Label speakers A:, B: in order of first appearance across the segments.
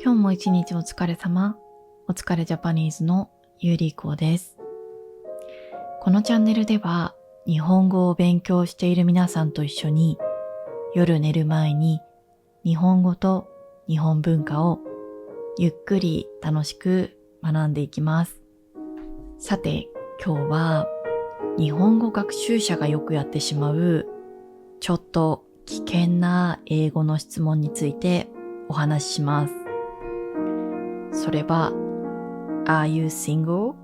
A: 今日も一日お疲れ様。お疲れジャパニーズのゆりこです。このチャンネルでは日本語を勉強している皆さんと一緒に夜寝る前に日本語と日本文化をゆっくり楽しく学んでいきます。さて今日は日本語学習者がよくやってしまうちょっと危険な英語の質問についてお話しします。それは Are you single?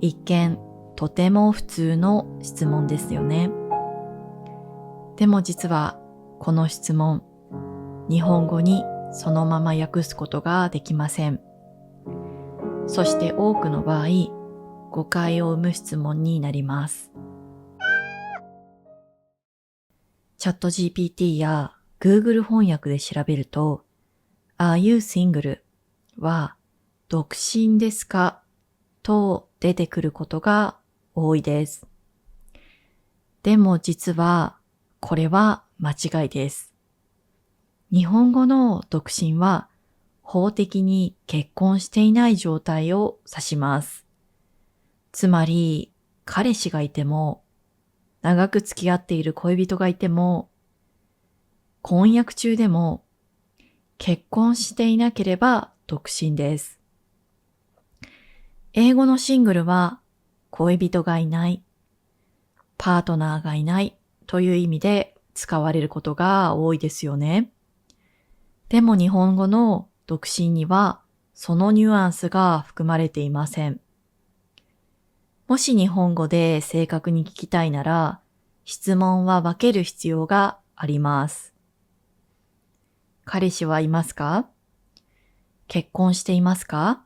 A: 一見とても普通の質問ですよね。でも実はこの質問、日本語にそのまま訳すことができません。そして多くの場合、誤解を生む質問になります。チャット GPT や Google 翻訳で調べると、Are you single? は独身ですかと出てくることが多いです。でも実はこれは間違いです。日本語の独身は法的に結婚していない状態を指します。つまり彼氏がいても、長く付き合っている恋人がいても、婚約中でも結婚していなければ独身です。英語のシングルは恋人がいない、パートナーがいないという意味で使われることが多いですよね。でも日本語の独身にはそのニュアンスが含まれていません。もし日本語で正確に聞きたいなら、質問は分ける必要があります。彼氏はいますか？結婚していますか？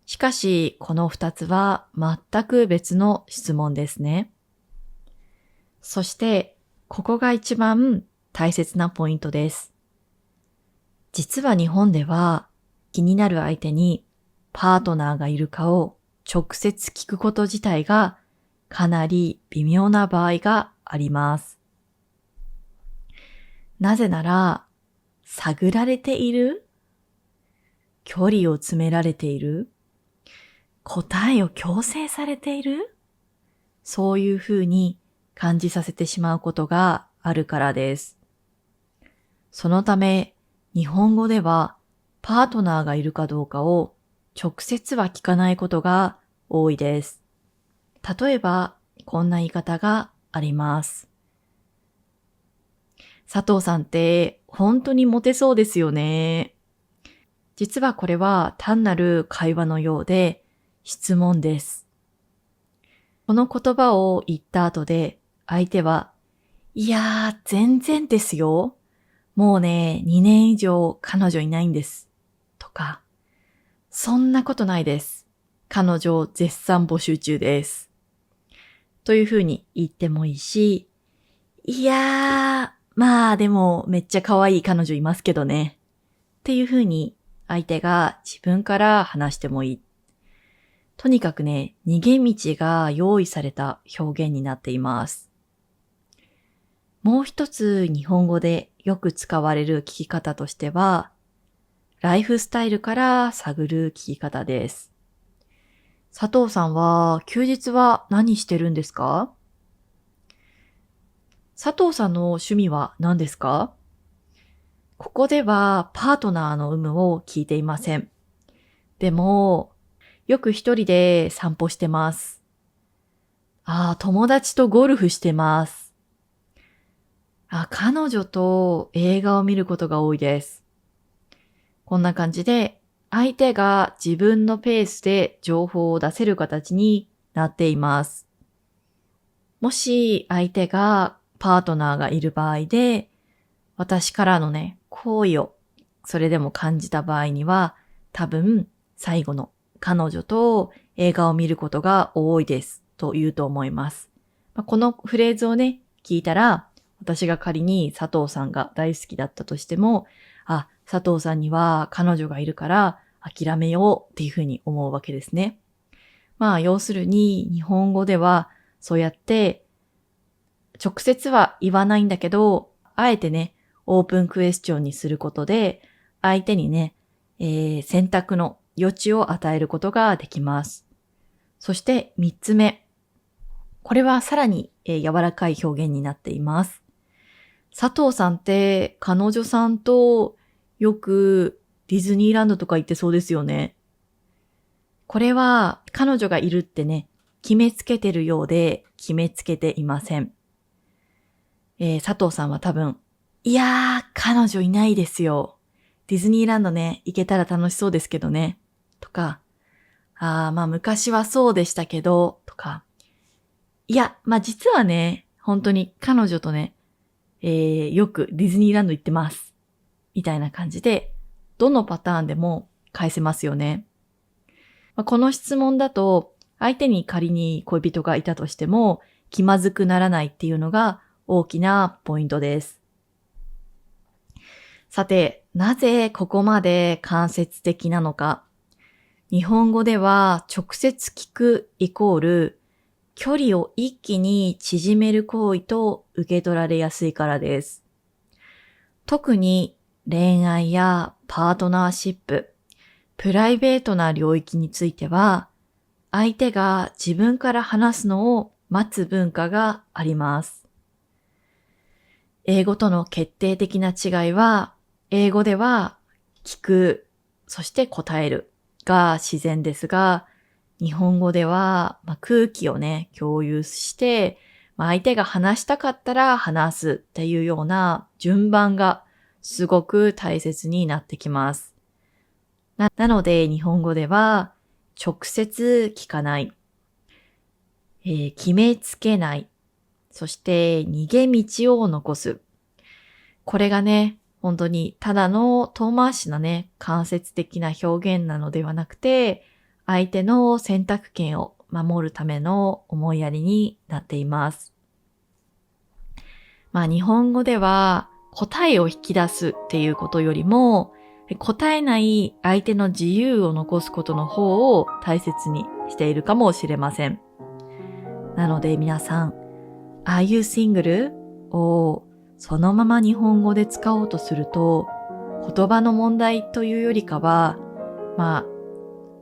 A: しかし、この2つは全く別の質問ですね。そして、ここが一番大切なポイントです。実は日本では、気になる相手にパートナーがいるかを直接聞くこと自体がかなり微妙な場合があります。なぜなら、探られている？距離を詰められている？答えを強制されている？そういうふうに感じさせてしまうことがあるからです。そのため、日本語ではパートナーがいるかどうかを直接は聞かないことが多いです。例えば、こんな言い方があります。佐藤さんって本当にモテそうですよね。実はこれは単なる会話のようで質問です。この言葉を言った後で相手は、いやー全然ですよ。もうね、2年以上彼女いないんです。とか、そんなことないです。彼女絶賛募集中です。というふうに言ってもいいし、いやー、まあでもめっちゃ可愛い彼女いますけどね。っていうふうに相手が自分から話してもいい。とにかくね、逃げ道が用意された表現になっています。もう一つ日本語でよく使われる聞き方としては、ライフスタイルから探る聞き方です。佐藤さんは休日は何してるんですか？佐藤さんの趣味は何ですか？ここではパートナーの有無を聞いていません。でも、よく一人で散歩してます。友達とゴルフしてます。彼女と映画を見ることが多いです。こんな感じで、相手が自分のペースで情報を出せる形になっています。もし相手がパートナーがいる場合で、私からのね、好意をそれでも感じた場合には、多分最後の彼女と映画を見ることが多いですと言うと思います。このフレーズをね、聞いたら、私が仮に佐藤さんが大好きだったとしても、佐藤さんには彼女がいるから諦めようっていうふうに思うわけですね。要するに日本語ではそうやって直接は言わないんだけど、あえてね、オープンクエスチョンにすることで相手にね、選択の余地を与えることができます。そして3つ目。これはさらに、柔らかい表現になっています。佐藤さんって彼女さんとよくディズニーランドとか行ってそうですよね。これは彼女がいるってね、決めつけてるようで決めつけていません。佐藤さんは多分、いやー、彼女いないですよ。ディズニーランドね、行けたら楽しそうですけどね。とか、まあ昔はそうでしたけど、とか。いや、まあ実はね、本当に彼女とね、よくディズニーランド行ってます。みたいな感じで、どのパターンでも返せますよね。まあ、この質問だと、相手に仮に恋人がいたとしても、気まずくならないっていうのが大きなポイントです。さて、なぜここまで間接的なのか。日本語では直接聞くイコール距離を一気に縮める行為と受け取られやすいからです。特に恋愛やパートナーシップ、プライベートな領域については、相手が自分から話すのを待つ文化があります。英語との決定的な違いは、英語では聞く、そして答えるが自然ですが、日本語では、空気をね、共有して、相手が話したかったら話すっていうような順番がすごく大切になってきます。なので日本語では直接聞かない、決めつけない、そして逃げ道を残す。これがね、本当にただの遠回しなね、間接的な表現なのではなくて、相手の選択権を守るための思いやりになっています。日本語では答えを引き出すっていうことよりも、答えない相手の自由を残すことの方を大切にしているかもしれません。なので皆さん、Are you single? をそのまま日本語で使おうとすると、言葉の問題というよりかは、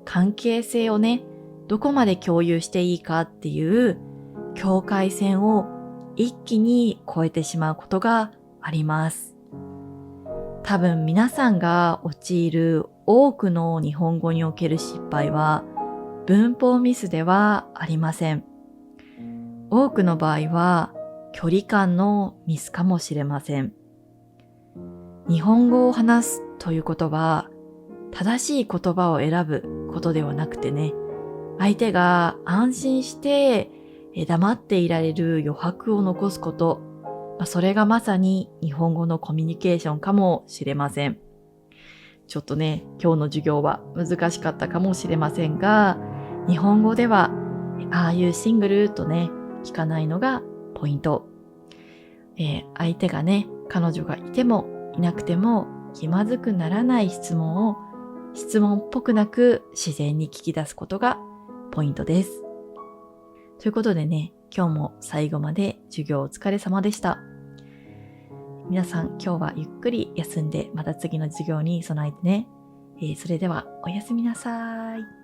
A: 関係性をね、どこまで共有していいかっていう境界線を一気に越えてしまうことがあります。多分皆さんが陥る多くの日本語における失敗は文法ミスではありません。多くの場合は距離感のミスかもしれません。日本語を話すということは正しい言葉を選ぶことではなくてね、相手が安心して黙っていられる余白を残すこと、それがまさに日本語のコミュニケーションかもしれません。ちょっとね、今日の授業は難しかったかもしれませんが、日本語では、Are you single? とね、聞かないのがポイント。相手がね、彼女がいてもいなくても気まずくならない質問を質問っぽくなく自然に聞き出すことがポイントです。ということでね、今日も最後まで授業お疲れ様でした。皆さん今日はゆっくり休んでまた次の授業に備えてね。それではおやすみなさい。